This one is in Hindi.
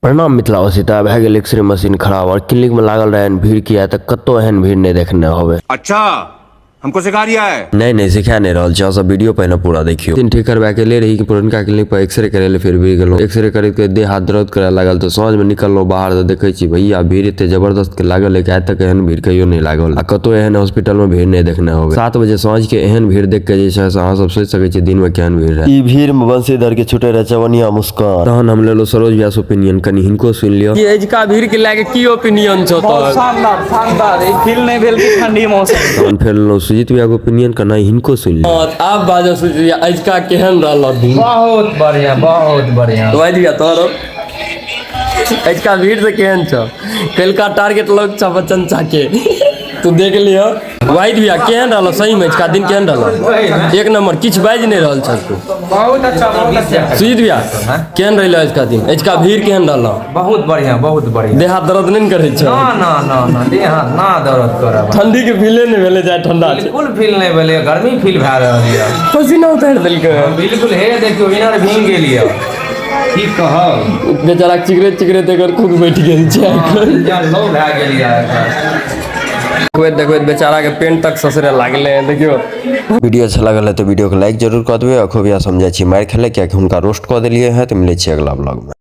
प्रणाम मिथिलावासी भए गेल एक्सरे मशीन खराब और क्लिनिक में लागल रहे भीड़ किया तक कतो एहन भीड़ नहीं देखने होवे। अच्छा हमको सिखा रिया है। नहीं सिखा नहीं रहा सब वीडियो पहले पूरा देखियो। दिन ठीक करवा के ले रही कि पुरनका क्लिनिक पर एक्सरे करे ले फिर भी गेलो एक्सरे करे के देह हाथ दर्द करे लागल तो समझ में निकललो बाहर तो देखे छी भैया भीड़ इतने जबरदस्त के लागल है कि आज तक एहन भीड़ कहियो नहीं लागल आ कतो एहन हॉस्पिटल में भीड़ नहीं देखने होवे। 7 बजे सांझ के एहन भीड़ देख के जे अहाँ सब सोच सके छी दिन में केहन भीड़ है। ई भीड़ में बंसीधर के छूटे रहे चवनिया मुस्कान तहन हम लेलो सरोज व्यास ओपिनियन कनी हिनको सुन लियो कि एज का भीड़ के लागे की ओपिनियन छो तो शानदार ई फील नहीं भेल कि ठंडी मौसम तहन फेर लेलो सुजीत व्यास ओपिनियन कना हिनको सुन लियो। आप बाजो सुजिया एज का केहन रहलो दिन बहुत बढ़िया तो दिया तोरो एज का भीड़ से केहन छो कल का टारगेट लोग छ बच्चन चाके तू देख लियो वाइट भैया केहन रहलो सही में का दिन केहन रहलो एक नंबर किछ बाज नहीं रहल छ तू बहुत अच्छा सुजीत भैया केहन रहलो आज का दिन आज का भीड़ केहन रहलो बहुत बढ़िया देह हाथ दर्द नहीं करे छ ना देह हाथ ना दर्द करे ठंडी के फीले नहीं भेले जाय ठंडा छै बिल्कुल फील नहीं भेले गर्मी फील भए रहल है पसीना उतार देलकै बिल्कुल हे देखियो इनर भींग गेलिए की कहब बेचारा चिकरे एकर खुद बैठ गेल छै जान लो भए गेलिए देखो बेचारा के पेंट तक ससरे लागले हैं देखियो। वीडियो अच्छा लगल है तो वीडियो को लाइक जरूर कर देवे और खूब समझे छी मार खेले क्या हुनका रोस्ट कर दिलिए है तो मिले छी अगला ब्लॉग में।